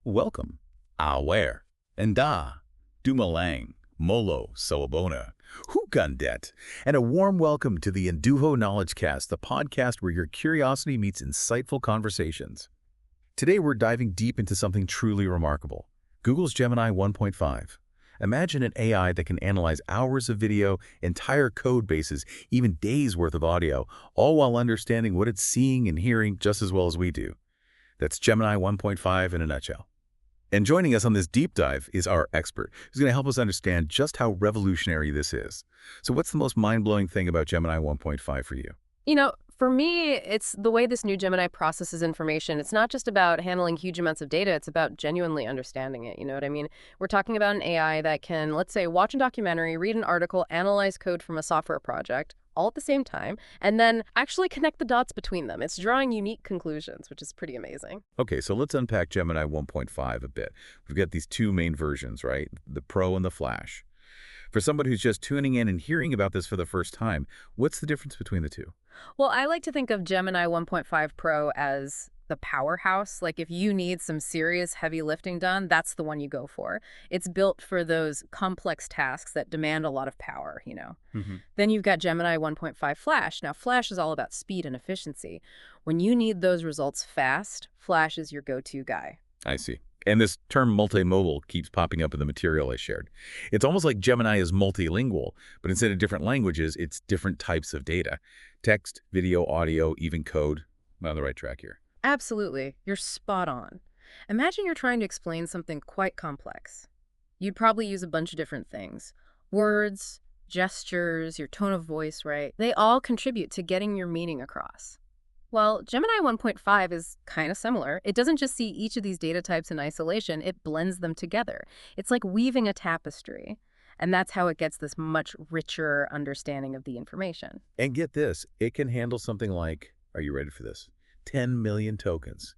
Welcome, aware, enda, dumalang, molo, sawabona, hukandet, and a warm welcome to the Induho Knowledge Cast, the podcast where your curiosity meets insightful conversations. Today we're diving deep into something truly remarkable, Google's Gemini 1.5. Imagine an AI that can analyze hours of video, entire code bases, even days' worth of audio, all while understanding what it's seeing and hearing just as well as we do. That's Gemini 1.5 in a nutshell. And joining us on this deep dive is our expert, who's going to help us understand just how revolutionary this is. So what's the most mind-blowing thing about Gemini 1.5 for you? For me, it's the way this new Gemini processes information. It's not just about handling huge amounts of data. It's about genuinely understanding it. You know what I mean? We're talking about an AI that can, let's say, watch a documentary, read an article, analyze code from a software project, all at the same time, and then actually connect the dots between them. It's drawing unique conclusions, which is pretty amazing. Okay, so let's unpack Gemini 1.5 a bit. We've got these two main versions, right? The Pro and the Flash. For somebody who's just tuning in and hearing about this for the first time, what's the difference between the two? Well, I like to think of Gemini 1.5 Pro as the powerhouse. Like if you need some serious heavy lifting done, that's the one you go for. It's built for those complex tasks that demand a lot of power. Then you've got Gemini 1.5 Flash. Now, Flash is all about speed and efficiency. When you need those results fast, Flash is your go-to guy. I see. And this term multimodal keeps popping up in the material I shared. It's almost like Gemini is multilingual, but instead of different languages, it's different types of data. Text, video, audio, even code. I'm on the right track here. Absolutely. You're spot on. Imagine you're trying to explain something quite complex. You'd probably use a bunch of different things. Words, gestures, your tone of voice, right? They all contribute to getting your meaning across. Well, Gemini 1.5 is kind of similar. It doesn't just see each of these data types in isolation, it blends them together. It's like weaving a tapestry. And that's how it gets this much richer understanding of the information. And get this, it can handle something like, are you ready for this? 10 million tokens.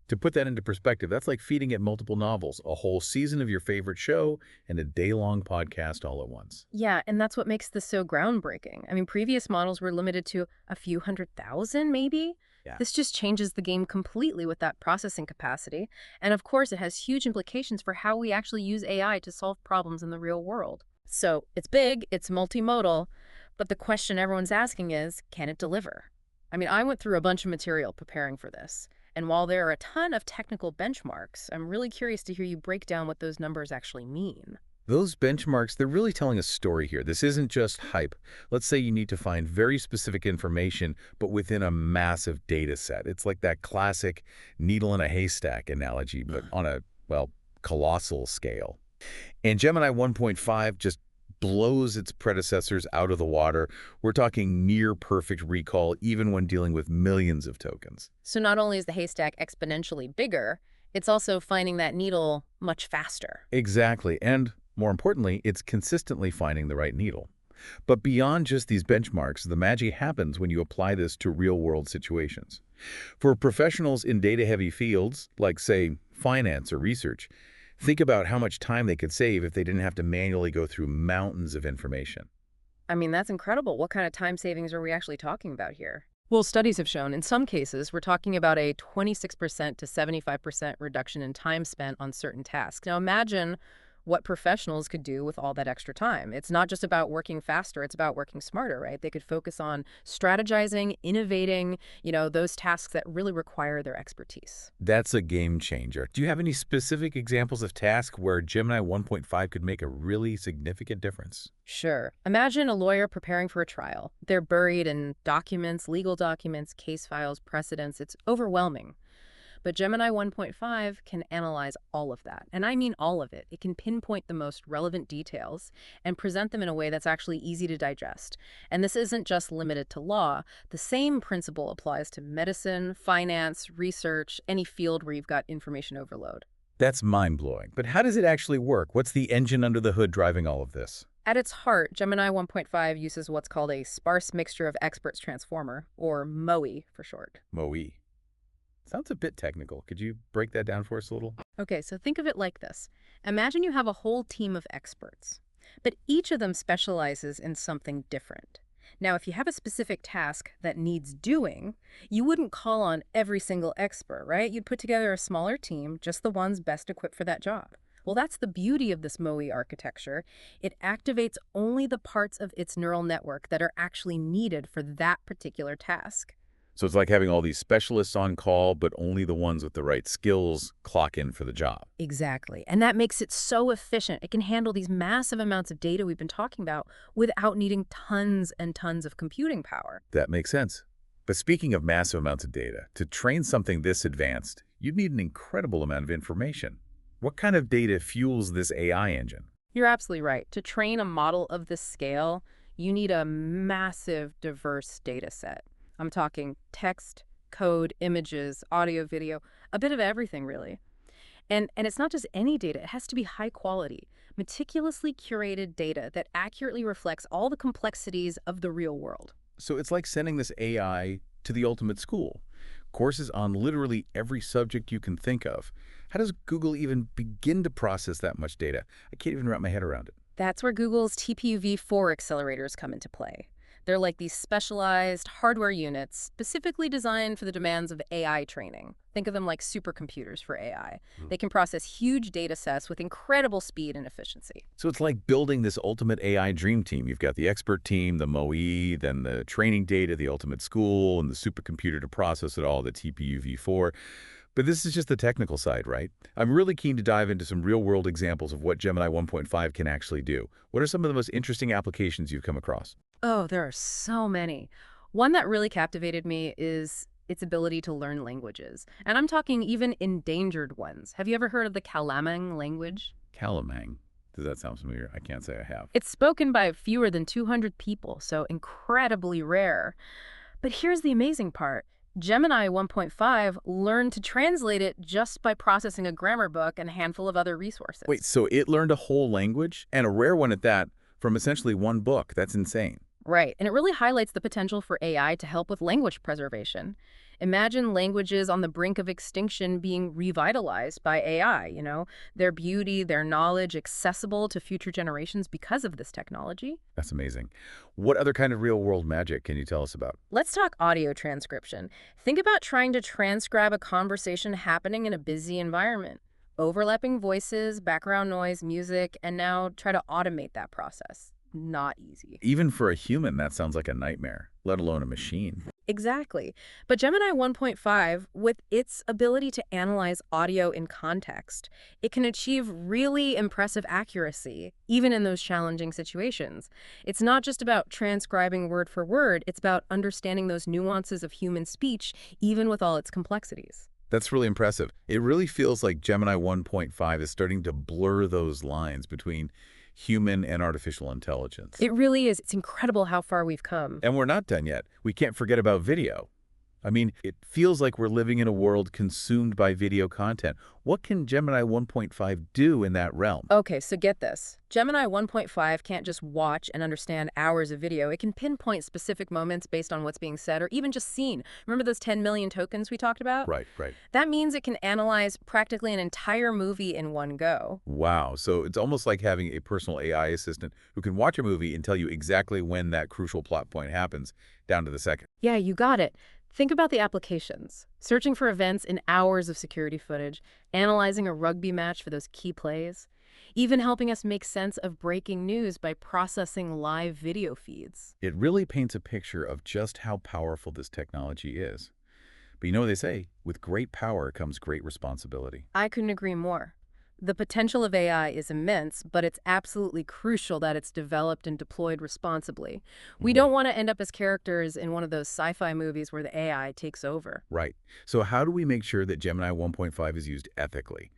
To put that into perspective, that's like feeding it multiple novels, a whole season of your favorite show, and a day-long podcast all at once. Yeah, and that's what makes this so groundbreaking. I mean, previous models were limited to a few 100,000, maybe? Yeah. This just changes the game completely with that processing capacity. And of course, it has huge implications for how we actually use AI to solve problems in the real world. So it's big, it's multimodal, but the question everyone's asking is, can it deliver? I mean, I went through a bunch of material preparing for this. And while there are a ton of technical benchmarks, I'm really curious to hear you break down what those numbers actually mean. Those benchmarks, they're really telling a story here. This isn't just hype. Let's say you need to find very specific information, but within a massive data set. It's like that classic needle in a haystack analogy, but on a, well, colossal scale. And Gemini 1.5 just blows its predecessors out of the water. We're talking near perfect recall, even when dealing with millions of tokens. So not only is the haystack exponentially bigger, it's also finding that needle much faster. Exactly. And more importantly, it's consistently finding the right needle. But beyond just these benchmarks, the magic happens when you apply this to real-world situations. For professionals in data-heavy fields, like, say, finance or research, think about how much time they could save if they didn't have to manually go through mountains of information. I mean, that's incredible. What kind of time savings are we actually talking about here? Well, studies have shown in some cases we're talking about a 26% to 75% reduction in time spent on certain tasks. Now imagine what professionals could do with all that extra time. It's not just about working faster, it's about working smarter, right? They could focus on strategizing, innovating, those tasks that really require their expertise. That's a game changer. Do you have any specific examples of tasks where Gemini 1.5 could make a really significant difference? Sure. Imagine a lawyer preparing for a trial. They're buried in documents, legal documents, case files, precedents. It's overwhelming. But Gemini 1.5 can analyze all of that. And I mean all of it. It can pinpoint the most relevant details and present them in a way that's actually easy to digest. And this isn't just limited to law. The same principle applies to medicine, finance, research, any field where you've got information overload. That's mind-blowing. But how does it actually work? What's the engine under the hood driving all of this? At its heart, Gemini 1.5 uses what's called a sparse mixture of experts transformer, or MOE for short. MOE. Sounds a bit technical. Could you break that down for us a little? Okay, so think of it like this. Imagine you have a whole team of experts, but each of them specializes in something different. Now, if you have a specific task that needs doing, you wouldn't call on every single expert, right? You'd put together a smaller team, just the ones best equipped for that job. Well, that's the beauty of this MOE architecture. It activates only the parts of its neural network that are actually needed for that particular task. So it's like having all these specialists on call, but only the ones with the right skills clock in for the job. Exactly. And that makes it so efficient. It can handle these massive amounts of data we've been talking about without needing tons and tons of computing power. That makes sense. But speaking of massive amounts of data, to train something this advanced, you'd need an incredible amount of information. What kind of data fuels this AI engine? You're absolutely right. To train a model of this scale, you need a massive, diverse data set. I'm talking text, code, images, audio, video, a bit of everything, really. And it's not just any data. It has to be high quality, meticulously curated data that accurately reflects all the complexities of the real world. So it's like sending this AI to the ultimate school. Courses on literally every subject you can think of. How does Google even begin to process that much data? I can't even wrap my head around it. That's where Google's TPU-v4 accelerators come into play. They're like these specialized hardware units specifically designed for the demands of AI training. Think of them like supercomputers for AI. They can process huge data sets with incredible speed and efficiency. So it's like building this ultimate AI dream team. You've got the expert team, the MOE, then the training data, the ultimate school, and the supercomputer to process it all, the TPU-v4. But this is just the technical side, right? I'm really keen to dive into some real-world examples of what Gemini 1.5 can actually do. What are some of the most interesting applications you've come across? Oh, there are so many. One that really captivated me is its ability to learn languages. And I'm talking even endangered ones. Have you ever heard of the Kalamang language? Calamang. Does that sound familiar? I can't say I have. It's spoken by fewer than 200 people, so incredibly rare. But here's the amazing part. Gemini 1.5 learned to translate it just by processing a grammar book and a handful of other resources. Wait, so it learned a whole language, and a rare one at that, from essentially one book? That's insane. Right, and it really highlights the potential for AI to help with language preservation. Imagine languages on the brink of extinction being revitalized by AI, their beauty, their knowledge accessible to future generations because of this technology. That's amazing. What other kind of real-world magic can you tell us about? Let's talk audio transcription. Think about trying to transcribe a conversation happening in a busy environment. Overlapping voices, background noise, music, and now try to automate that process. Not easy. Even for a human, that sounds like a nightmare, let alone a machine. Exactly. But Gemini 1.5, with its ability to analyze audio in context, it can achieve really impressive accuracy, even in those challenging situations. It's not just about transcribing word for word, it's about understanding those nuances of human speech, even with all its complexities. That's really impressive. It really feels like Gemini 1.5 is starting to blur those lines between human and artificial intelligence. It really is. It's incredible how far we've come. And we're not done yet. We can't forget about video. I mean, it feels like we're living in a world consumed by video content. What can Gemini 1.5 do in that realm? Okay, so get this. Gemini 1.5 can't just watch and understand hours of video. It can pinpoint specific moments based on what's being said or even just seen. Remember those 10 million tokens we talked about? Right, right. That means it can analyze practically an entire movie in one go. Wow. So it's almost like having a personal AI assistant who can watch a movie and tell you exactly when that crucial plot point happens, down to the second. Yeah, you got it. Think about the applications. Searching for events in hours of security footage, analyzing a rugby match for those key plays, even helping us make sense of breaking news by processing live video feeds. It really paints a picture of just how powerful this technology is. But you know what they say, with great power comes great responsibility. I couldn't agree more. The potential of AI is immense, but it's absolutely crucial that it's developed and deployed responsibly. We don't want to end up as characters in one of those sci-fi movies where the AI takes over. Right. So how do we make sure that Gemini 1.5 is used ethically?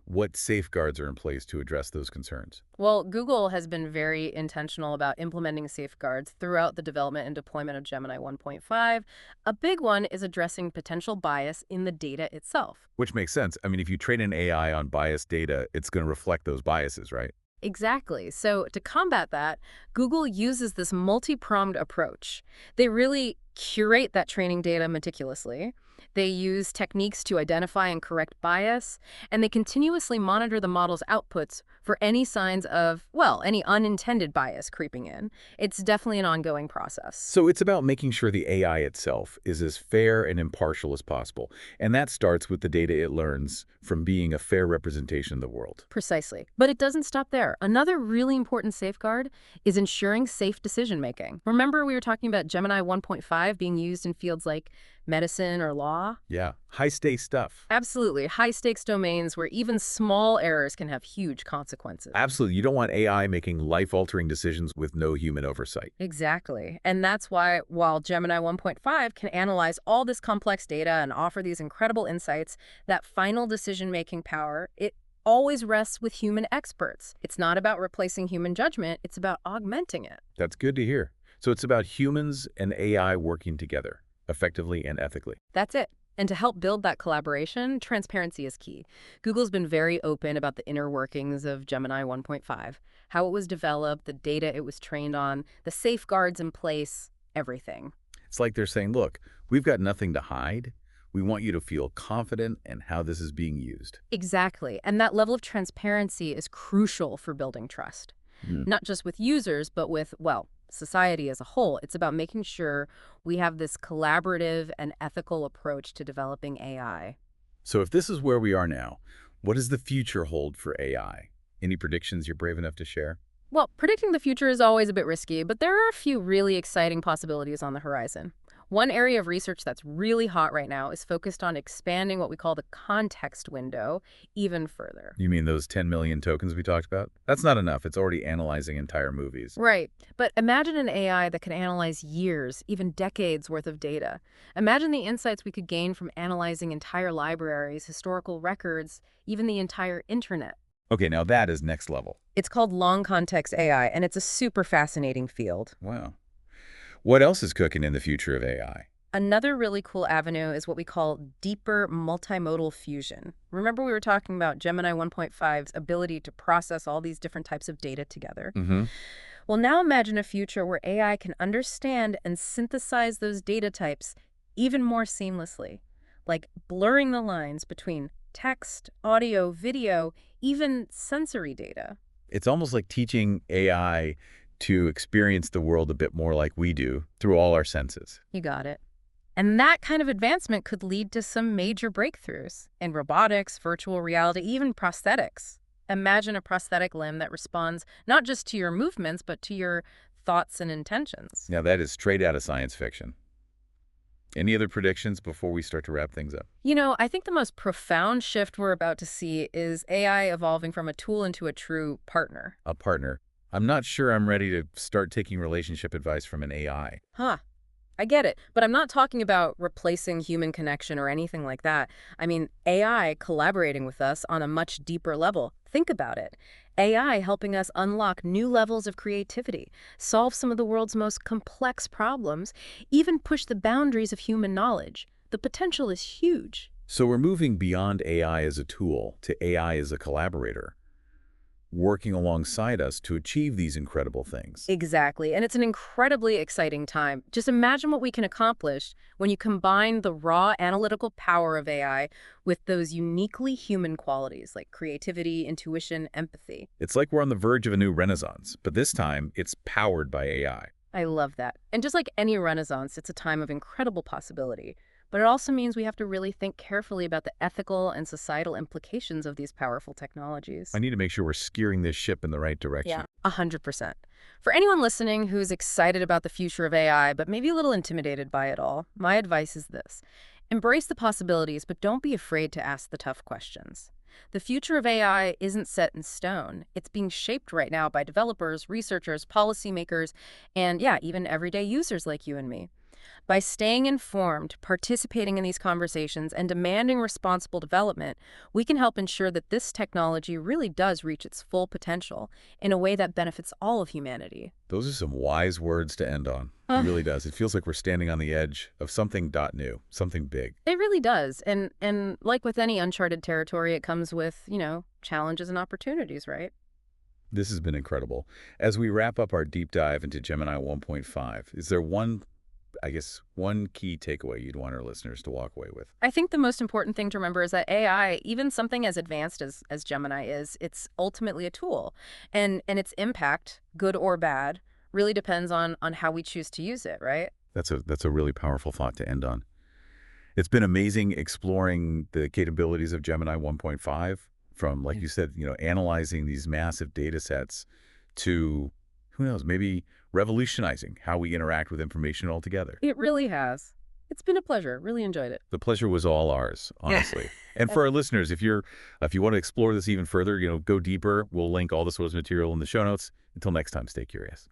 What safeguards are in place to address those concerns? Well, Google has been very intentional about implementing safeguards throughout the development and deployment of Gemini 1.5. A big one is addressing potential bias in the data itself. Which makes sense. I mean, if you train an AI on biased data, it's going to reflect those biases, right? Exactly. So to combat that, Google uses this multi-pronged approach. They really curate that training data meticulously. They use techniques to identify and correct bias, and they continuously monitor the model's outputs for any signs of, well, any unintended bias creeping in. It's definitely an ongoing process. So it's about making sure the AI itself is as fair and impartial as possible. And that starts with the data it learns from being a fair representation of the world. Precisely. But it doesn't stop there. Another really important safeguard is ensuring safe decision-making. Remember we were talking about Gemini 1.5 being used in fields like medicine or law? Yeah, high-stakes stuff. Absolutely. High-stakes domains where even small errors can have huge consequences. Absolutely. You don't want AI making life-altering decisions with no human oversight. Exactly. And that's why, while Gemini 1.5 can analyze all this complex data and offer these incredible insights, that final decision-making power, it always rests with human experts. It's not about replacing human judgment, it's about augmenting it. That's good to hear. So it's about humans and AI working together, effectively and ethically. That's it. And to help build that collaboration, transparency is key. Google's been very open about the inner workings of Gemini 1.5, how it was developed, the data it was trained on, the safeguards in place, everything. It's like they're saying, look, we've got nothing to hide. We want you to feel confident in how this is being used. Exactly. And that level of transparency is crucial for building trust. Not just with users, but with, well, society as a whole. It's about making sure we have this collaborative and ethical approach to developing AI. So if this is where we are now, what does the future hold for AI? Any predictions you're brave enough to share? Well, predicting the future is always a bit risky, but there are a few really exciting possibilities on the horizon. One area of research that's really hot right now is focused on expanding what we call the context window even further. You mean those 10 million tokens we talked about? That's not enough. It's already analyzing entire movies. Right. But imagine an AI that can analyze years, even decades worth of data. Imagine the insights we could gain from analyzing entire libraries, historical records, even the entire internet. Okay, now that is next level. It's called long context AI, and it's a super fascinating field. Wow. What else is cooking in the future of AI? Another really cool avenue is what we call deeper multimodal fusion. Remember we were talking about Gemini 1.5's ability to process all these different types of data together? Well, now imagine a future where AI can understand and synthesize those data types even more seamlessly, like blurring the lines between text, audio, video, even sensory data. It's almost like teaching AI to experience the world a bit more like we do through all our senses. You got it. And that kind of advancement could lead to some major breakthroughs in robotics, virtual reality, even prosthetics. Imagine a prosthetic limb that responds not just to your movements, but to your thoughts and intentions. Now that is straight out of science fiction. Any other predictions before we start to wrap things up? You know, I think the most profound shift we're about to see is AI evolving from a tool into a true partner. A partner. I'm not sure I'm ready to start taking relationship advice from an AI. Huh. I get it, but I'm not talking about replacing human connection or anything like that. I mean, AI collaborating with us on a much deeper level. Think about it. AI helping us unlock new levels of creativity, solve some of the world's most complex problems, even push the boundaries of human knowledge. The potential is huge. So we're moving beyond AI as a tool to AI as a collaborator, working alongside us to achieve these incredible things. Exactly, and it's an incredibly exciting time. Just imagine what we can accomplish when you combine the raw analytical power of AI with those uniquely human qualities like creativity, intuition, empathy. It's like we're on the verge of a new renaissance, but this time it's powered by AI. I love that. And just like any renaissance, it's a time of incredible possibility. But it also means we have to really think carefully about the ethical and societal implications of these powerful technologies. I need to make sure we're steering this ship in the right direction. Yeah, 100%. For anyone listening who's excited about the future of AI, but maybe a little intimidated by it all, my advice is this. Embrace the possibilities, but don't be afraid to ask the tough questions. The future of AI isn't set in stone. It's being shaped right now by developers, researchers, policymakers, and yeah, even everyday users like you and me. By staying informed, participating in these conversations, and demanding responsible development, we can help ensure that this technology really does reach its full potential in a way that benefits all of humanity. Those are some wise words to end on. It really does. It feels like we're standing on the edge of something new, something big. It really does. And like with any uncharted territory, it comes with, challenges and opportunities, right? This has been incredible. As we wrap up our deep dive into Gemini 1.5, is there one I guess, one key takeaway you'd want our listeners to walk away with? I think the most important thing to remember is that AI, even something as advanced as Gemini is, it's ultimately a tool. And its impact, good or bad, really depends on how we choose to use it, right? That's a really powerful thought to end on. It's been amazing exploring the capabilities of Gemini 1.5 from, like you said, analyzing these massive data sets to, who knows, maybe revolutionizing how we interact with information altogether. It really has. It's been a pleasure. Really enjoyed it. The pleasure was all ours, honestly. And for our listeners, if you want to explore this even further, go deeper. We'll link all the source material in the show notes. Until next time, stay curious.